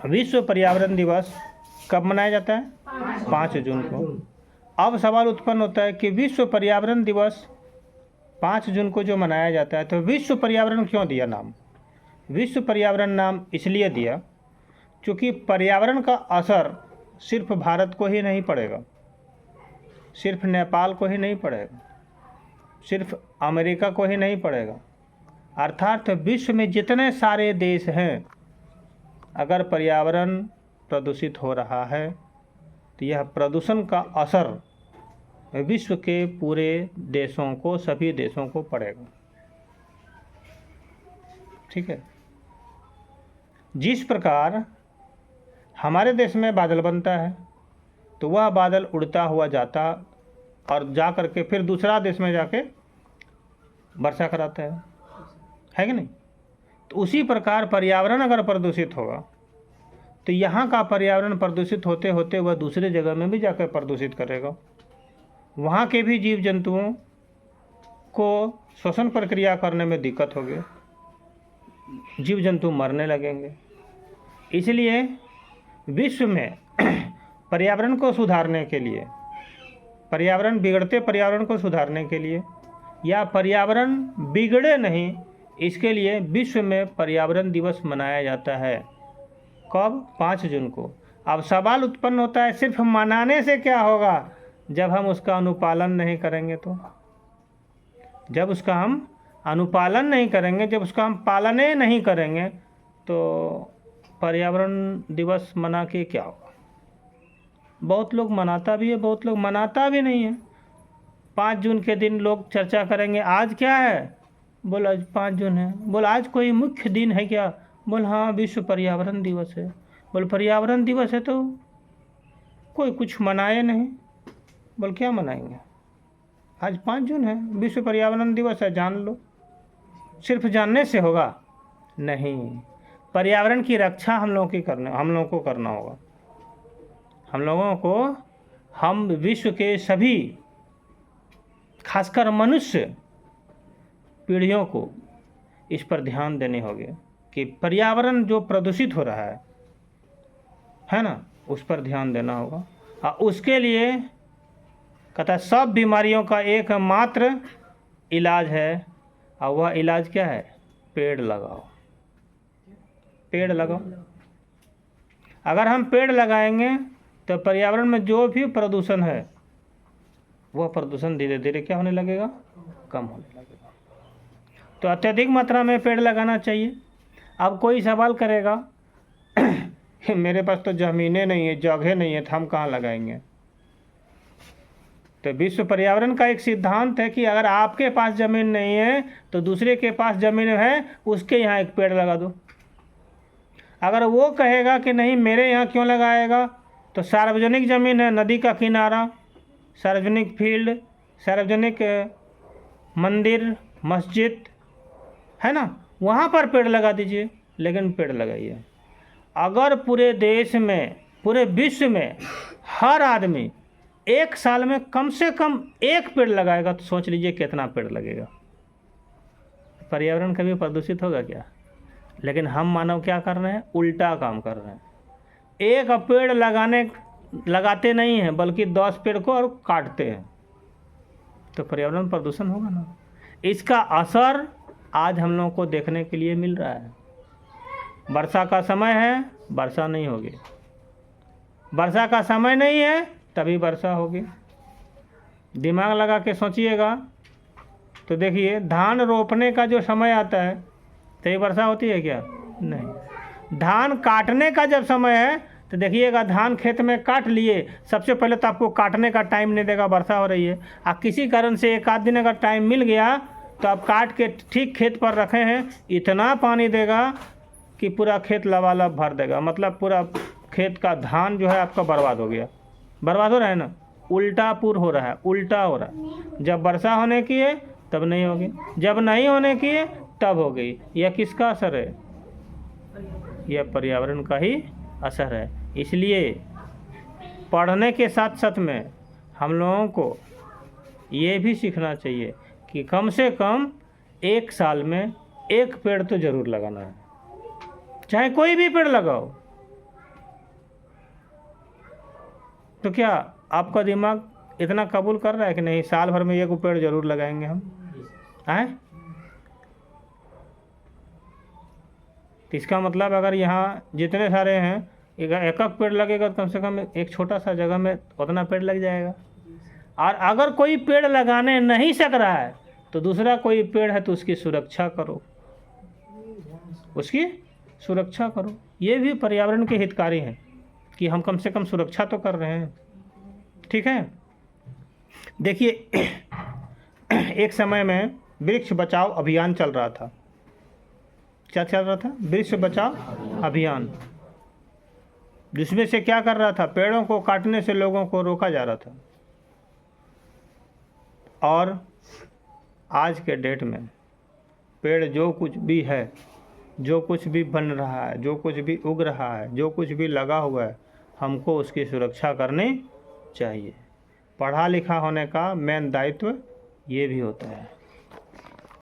विश्व पर्यावरण दिवस कब मनाया जाता है? 5 जून को। अब सवाल उत्पन्न होता है कि विश्व पर्यावरण दिवस 5 जून को जो मनाया जाता है, तो विश्व पर्यावरण क्यों दिया नाम? विश्व पर्यावरण नाम इसलिए दिया क्योंकि पर्यावरण का असर सिर्फ भारत को ही नहीं पड़ेगा, सिर्फ नेपाल को ही नहीं पड़ेगा, सिर्फ अमेरिका को ही नहीं पड़ेगा, अर्थात विश्व में जितने सारे देश हैं, अगर पर्यावरण प्रदूषित हो रहा है तो यह प्रदूषण का असर विश्व के पूरे देशों को, सभी देशों को पड़ेगा। ठीक है। जिस प्रकार हमारे देश में बादल बनता है तो वह बादल उड़ता हुआ जाता और जा कर के फिर दूसरा देश में जाके वर्षा कराता है कि नहीं? तो उसी प्रकार पर्यावरण अगर प्रदूषित होगा तो यहाँ का पर्यावरण प्रदूषित होते होते वह दूसरे जगह में भी जाकर प्रदूषित करेगा। वहाँ के भी जीव जंतुओं को श्वसन प्रक्रिया करने में दिक्कत होगी, जीव जंतु मरने लगेंगे। इसलिए विश्व में पर्यावरण को सुधारने के लिए, पर्यावरण बिगड़ते पर्यावरण को सुधारने के लिए, या पर्यावरण बिगड़े नहीं इसके लिए विश्व में पर्यावरण दिवस मनाया जाता है। कब? 5 जून को। अब सवाल उत्पन्न होता है सिर्फ मनाने से क्या होगा जब हम उसका अनुपालन नहीं करेंगे? तो जब उसका हम अनुपालन नहीं करेंगे, जब उसका हम पालने नहीं करेंगे तो पर्यावरण दिवस मना के क्या होगा? बहुत लोग मनाता भी है, बहुत लोग मनाता भी नहीं है। 5 जून के दिन लोग चर्चा करेंगे आज क्या है, बोल आज 5 जून है। बोल आज कोई मुख्य दिन है क्या? बोल हाँ विश्व पर्यावरण दिवस है। बोल पर्यावरण दिवस है तो कोई कुछ मनाए नहीं। बोल क्या मनाएंगे? आज 5 जून है, विश्व पर्यावरण दिवस है, जान लो। सिर्फ जानने से होगा नहीं, पर्यावरण की रक्षा हम लोगों को करना होगा। हम लोगों को, हम विश्व के सभी खासकर मनुष्य पीढ़ियों को इस पर ध्यान देने होंगे कि पर्यावरण जो प्रदूषित हो रहा है ना, उस पर ध्यान देना होगा। और उसके लिए कहता सब बीमारियों का एकमात्र इलाज है, और वह इलाज क्या है? पेड़ लगाओ। पेड़ लगाओ। अगर हम पेड़ लगाएंगे तो पर्यावरण में जो भी प्रदूषण है वह प्रदूषण धीरे धीरे क्या होने लगेगा? कम होने लगेगा। तो अत्यधिक मात्रा में पेड़ लगाना चाहिए। अब कोई सवाल करेगा मेरे पास तो ज़मीनें नहीं है, जगह नहीं है, तो हम कहाँ लगाएंगे? तो विश्व पर्यावरण का एक सिद्धांत है कि अगर आपके पास ज़मीन नहीं है तो दूसरे के पास ज़मीन है, उसके यहाँ एक पेड़ लगा दो। अगर वो कहेगा कि नहीं मेरे यहाँ क्यों लगाएगा, तो सार्वजनिक ज़मीन है, नदी का किनारा, सार्वजनिक फील्ड, सार्वजनिक मंदिर, मस्जिद है ना, वहाँ पर पेड़ लगा दीजिए। लेकिन पेड़ लगाइए। अगर पूरे देश में, पूरे विश्व में हर आदमी 1 साल में कम से कम 1 पेड़ लगाएगा तो सोच लीजिए कितना पेड़ लगेगा। पर्यावरण कभी प्रदूषित होगा क्या? लेकिन हम मानव क्या कर रहे हैं? उल्टा काम कर रहे हैं। 1 पेड़ लगाते नहीं हैं बल्कि 10 पेड़ को और काटते हैं, तो पर्यावरण प्रदूषण होगा ना। इसका असर आज हम लोगों को देखने के लिए मिल रहा है। वर्षा का समय है, वर्षा नहीं होगी। वर्षा का समय नहीं है, तभी वर्षा होगी। दिमाग लगा के सोचिएगा तो देखिए, धान रोपने का जो समय आता है तभी वर्षा होती है क्या? नहीं। धान काटने का जब समय है तो देखिएगा, धान खेत में काट लिए, सबसे पहले तो आपको काटने का टाइम नहीं देगा, वर्षा हो रही है। किसी कारण से 1 आध दिन अगर टाइम मिल गया तो आप काट के ठीक खेत पर रखे हैं, इतना पानी देगा कि पूरा खेत लबालब भर देगा। मतलब पूरा खेत का धान जो है आपका बर्बाद हो गया। बर्बाद हो रहा है ना, उल्टा पुर हो रहा है, उल्टा हो रहा है। जब वर्षा होने की है तब नहीं होगी, जब नहीं होने की है तब हो गई। यह किसका असर है? यह पर्यावरण का ही असर है। इसलिए पढ़ने के साथ साथ में हम लोगों को ये भी सीखना चाहिए कि कम से कम 1 साल में 1 पेड़ तो ज़रूर लगाना है। चाहे कोई भी पेड़ लगाओ, तो क्या आपका दिमाग इतना कबूल कर रहा है कि नहीं साल भर में 1 पेड़ जरूर लगाएंगे हम? हैं? तो इसका मतलब अगर यहाँ जितने सारे हैं एक एक पेड़ लगेगा तो कम से कम एक छोटा सा जगह में उतना पेड़ लग जाएगा। और अगर कोई पेड़ लगाने नहीं सक रहा है तो दूसरा कोई पेड़ है तो उसकी सुरक्षा करो, उसकी सुरक्षा करो। ये भी पर्यावरण के हितकारी हैं कि हम कम से कम सुरक्षा तो कर रहे हैं। ठीक है, देखिए एक समय में वृक्ष बचाओ अभियान चल रहा था। क्या चल रहा था? वृक्ष बचाओ अभियान, जिसमें से क्या कर रहा था, पेड़ों को काटने से लोगों को रोका जा रहा था। और आज के डेट में पेड़ जो कुछ भी है, जो कुछ भी बन रहा है, जो कुछ भी उग रहा है, जो कुछ भी लगा हुआ है, हमको उसकी सुरक्षा करनी चाहिए। पढ़ा लिखा होने का मेन दायित्व ये भी होता है।